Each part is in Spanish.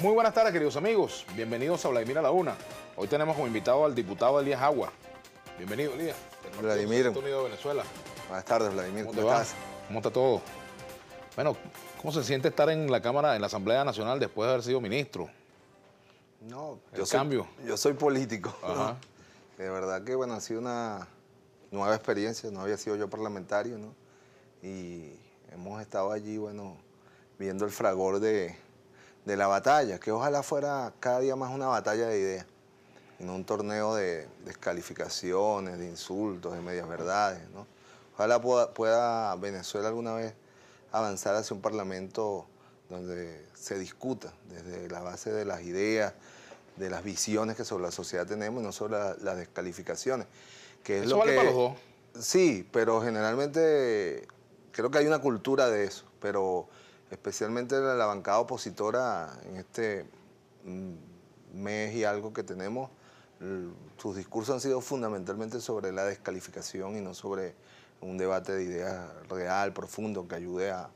Muy buenas tardes, queridos amigos. Bienvenidos a Vladimir a la Una. Hoy tenemos como invitado al diputado Elías Agua. Bienvenido, Elías. Vladimir. Unido de Venezuela. Buenas tardes, Vladimir. ¿Cómo te va? ¿Cómo está todo? Bueno, ¿cómo se siente estar en la Cámara, en la Asamblea Nacional después de haber sido ministro? No, yo soy político. Ajá. ¿No? De verdad que, bueno, ha sido una nueva experiencia. No había sido yo parlamentario, ¿no? Y hemos estado allí, bueno, viendo el fragor de la batalla, que ojalá fuera cada día más una batalla de ideas, y no un torneo de descalificaciones, de insultos, de medias verdades, ¿no? Ojalá pueda Venezuela alguna vez avanzar hacia un parlamento donde se discuta desde la base de las ideas, de las visiones que sobre la sociedad tenemos y no sobre las descalificaciones. Que es ¿Eso lo vale que, para los dos? Sí, pero generalmente creo que hay una cultura de eso, pero especialmente la bancada opositora en este mes y algo que tenemos, sus discursos han sido fundamentalmente sobre la descalificación y no sobre un debate de ideas real, profundo, que ayude a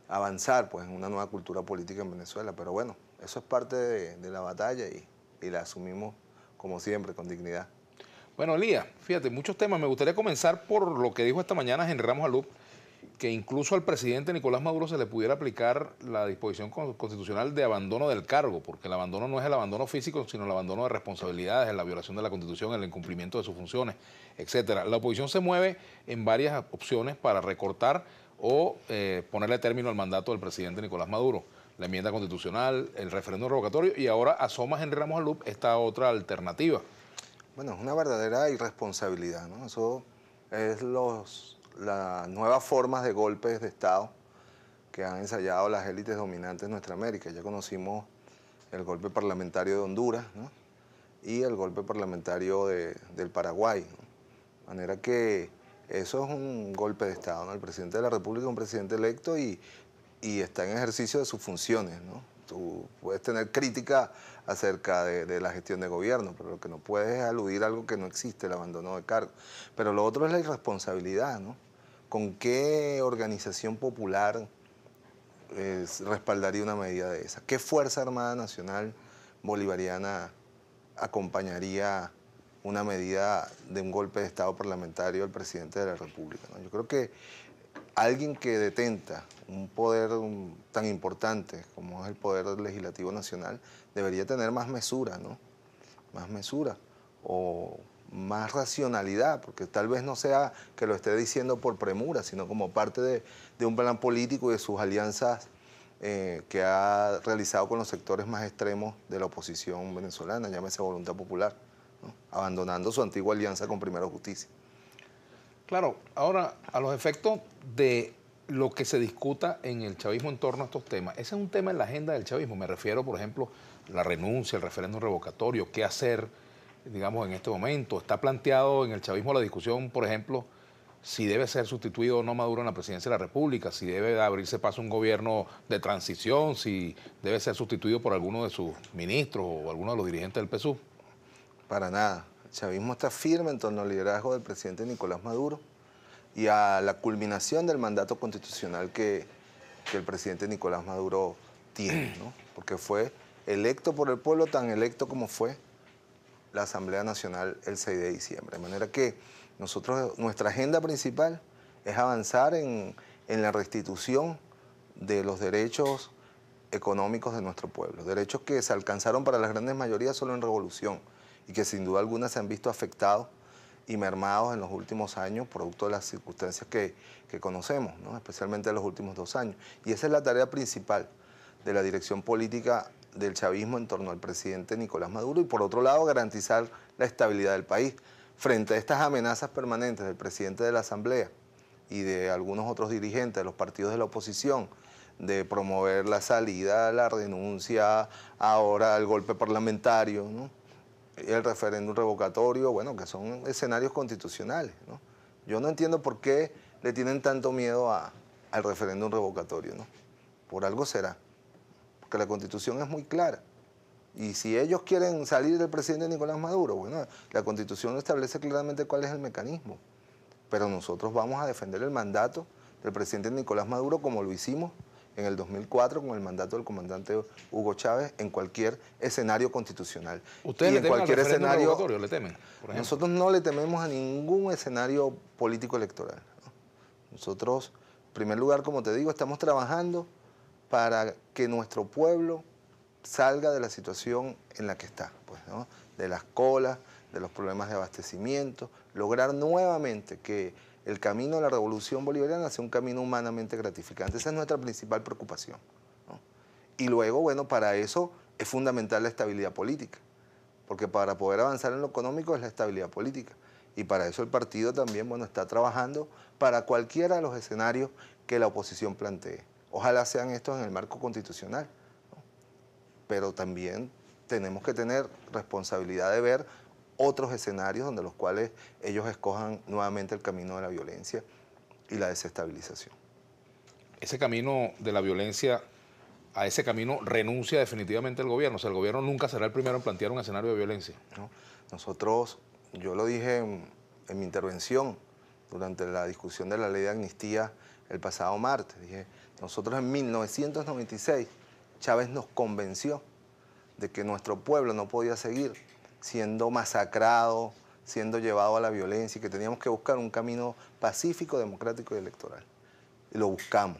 avanzar pues, en una nueva cultura política en Venezuela. Pero bueno, eso es parte de la batalla y la asumimos como siempre, con dignidad. Bueno, Elías, fíjate, muchos temas. Me gustaría comenzar por lo que dijo esta mañana Henry Ramos Alup, que incluso al presidente Nicolás Maduro se le pudiera aplicar la disposición constitucional de abandono del cargo, porque el abandono no es el abandono físico, sino el abandono de responsabilidades, la violación de la Constitución, el incumplimiento de sus funciones, etcétera. La oposición se mueve en varias opciones para recortar o ponerle término al mandato del presidente Nicolás Maduro. La enmienda constitucional, el referéndum revocatorio, y ahora asoma Henry Ramos Alup esta otra alternativa. Bueno, es una verdadera irresponsabilidad, ¿no? Eso es las nuevas formas de golpes de Estado que han ensayado las élites dominantes de nuestra América. Ya conocimos el golpe parlamentario de Honduras, ¿no? Y el golpe parlamentario del Paraguay, ¿no? De manera que eso es un golpe de Estado, ¿no? El presidente de la República es un presidente electo y está en ejercicio de sus funciones, ¿no? Tú puedes tener crítica acerca de la gestión de gobierno, pero lo que no puedes es aludir a algo que no existe, el abandono de cargo. Pero lo otro es la irresponsabilidad, ¿no? ¿Con qué organización popular respaldaría una medida de esa? ¿Qué Fuerza Armada Nacional Bolivariana acompañaría una medida de un golpe de Estado parlamentario del presidente de la República, ¿no? Yo creo que alguien que detenta un poder tan importante como es el poder legislativo nacional debería tener más mesura, ¿no? Más mesura o más racionalidad, porque tal vez no sea que lo esté diciendo por premura, sino como parte de un plan político y de sus alianzas que ha realizado con los sectores más extremos de la oposición venezolana, llámese Voluntad Popular, ¿no? Abandonando su antigua alianza con Primero Justicia. Claro, ahora, a los efectos de lo que se discuta en el chavismo en torno a estos temas, ese es un tema en la agenda del chavismo. Me refiero, por ejemplo, la renuncia, el referéndum revocatorio, qué hacer, digamos, en este momento. Está planteado en el chavismo la discusión, por ejemplo, si debe ser sustituido o no Maduro en la presidencia de la República, si debe abrirse paso a un gobierno de transición, si debe ser sustituido por alguno de sus ministros o alguno de los dirigentes del PSUV. Para nada. El chavismo está firme en torno al liderazgo del presidente Nicolás Maduro y a la culminación del mandato constitucional que el presidente Nicolás Maduro tiene, ¿no? Porque fue electo por el pueblo, tan electo como fue la Asamblea Nacional el 6 de diciembre. De manera que nuestra agenda principal es avanzar en la restitución de los derechos económicos de nuestro pueblo, derechos que se alcanzaron para las grandes mayorías solo en revolución y que sin duda alguna se han visto afectados y mermados en los últimos años, producto de las circunstancias que conocemos, ¿no? Especialmente en los últimos 2 años. Y esa es la tarea principal de la dirección política del chavismo en torno al presidente Nicolás Maduro y, por otro lado, garantizar la estabilidad del país frente a estas amenazas permanentes del presidente de la Asamblea y de algunos otros dirigentes de los partidos de la oposición de promover la salida, la renuncia, ahora el golpe parlamentario, ¿no? El referéndum revocatorio, bueno, que son escenarios constitucionales, ¿no? Yo no entiendo por qué le tienen tanto miedo al referéndum revocatorio, ¿no? Por algo será, porque la Constitución es muy clara. Y si ellos quieren salir del presidente Nicolás Maduro, bueno, la Constitución establece claramente cuál es el mecanismo. Pero nosotros vamos a defender el mandato del presidente Nicolás Maduro como lo hicimos en el 2004 con el mandato del comandante Hugo Chávez en cualquier escenario constitucional. ¿Ustedes y le en temen cualquier al referéndum escenario, revocatorio? ¿Le temen, por ejemplo? nosotros no le tememos a ningún escenario político electoral, ¿no? Nosotros, en primer lugar, como te digo, estamos trabajando para que nuestro pueblo salga de la situación en la que está, pues, ¿no? De las colas, de los problemas de abastecimiento, lograr nuevamente que el camino de la revolución bolivariana sea un camino humanamente gratificante. Esa es nuestra principal preocupación, ¿no? Y luego, bueno, para eso es fundamental la estabilidad política, porque para poder avanzar en lo económico es la estabilidad política. Y para eso el partido también, bueno, está trabajando para cualquiera de los escenarios que la oposición plantee. Ojalá sean estos en el marco constitucional, ¿no? Pero también tenemos que tener responsabilidad de ver otros escenarios donde los cuales ellos escojan nuevamente el camino de la violencia y la desestabilización. Ese camino de la violencia, a ese camino renuncia definitivamente el gobierno. O sea, el gobierno nunca será el primero en plantear un escenario de violencia, ¿No? Nosotros, yo lo dije en mi intervención durante la discusión de la ley de amnistía el pasado martes, dije, nosotros en 1996, Chávez nos convenció de que nuestro pueblo no podía seguir siendo masacrado, siendo llevado a la violencia y que teníamos que buscar un camino pacífico, democrático y electoral. Y lo buscamos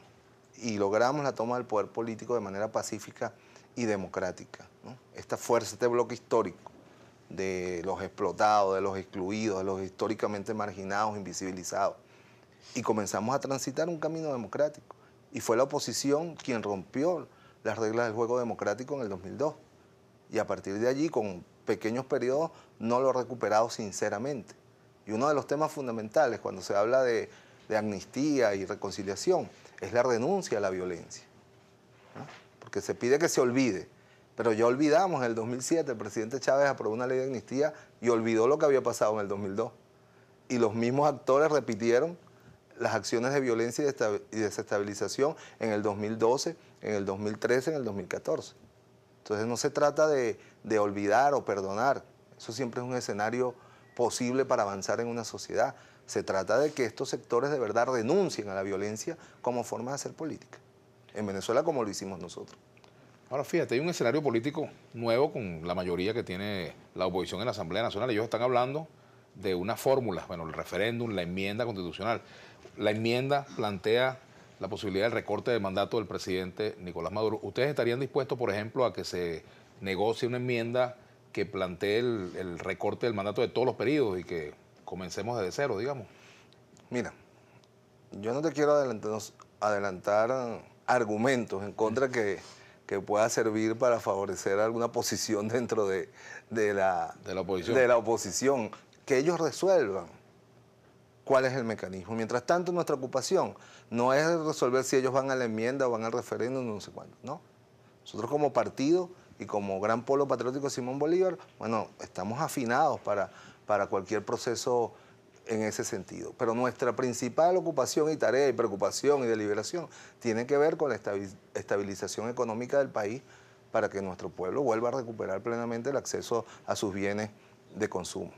y logramos la toma del poder político de manera pacífica y democrática, ¿no? Esta fuerza, este bloque histórico de los explotados, de los excluidos, de los históricamente marginados, invisibilizados. Y comenzamos a transitar un camino democrático. Y fue la oposición quien rompió las reglas del juego democrático en el 2002. Y a partir de allí, con pequeños periodos, no lo ha recuperado sinceramente. Y uno de los temas fundamentales cuando se habla de amnistía y reconciliación es la renuncia a la violencia, ¿no? Porque se pide que se olvide. Pero ya olvidamos, en el 2007 el presidente Chávez aprobó una ley de amnistía y olvidó lo que había pasado en el 2002. Y los mismos actores repitieron las acciones de violencia y desestabilización en el 2012, en el 2013, en el 2014. Entonces no se trata de olvidar o perdonar. Eso siempre es un escenario posible para avanzar en una sociedad. Se trata de que estos sectores de verdad renuncien a la violencia como forma de hacer política. En Venezuela como lo hicimos nosotros. Ahora fíjate, hay un escenario político nuevo con la mayoría que tiene la oposición en la Asamblea Nacional. Ellos están hablando de unas fórmulas, bueno, el referéndum, la enmienda constitucional. La enmienda plantea la posibilidad del recorte del mandato del presidente Nicolás Maduro. ¿Ustedes estarían dispuestos, por ejemplo, a que se negocie una enmienda que plantee el recorte del mandato de todos los periodos y que comencemos desde cero, digamos? Mira, yo no te quiero adelantar argumentos en contra que pueda servir para favorecer alguna posición dentro de la oposición. Que ellos resuelvan cuál es el mecanismo. Mientras tanto, nuestra ocupación no es resolver si ellos van a la enmienda o van al referéndum, no sé cuándo, ¿no? Nosotros como partido y como gran polo patriótico de Simón Bolívar, bueno, estamos afinados para cualquier proceso en ese sentido. Pero nuestra principal ocupación y tarea y preocupación y deliberación tiene que ver con la estabilización económica del país para que nuestro pueblo vuelva a recuperar plenamente el acceso a sus bienes de consumo.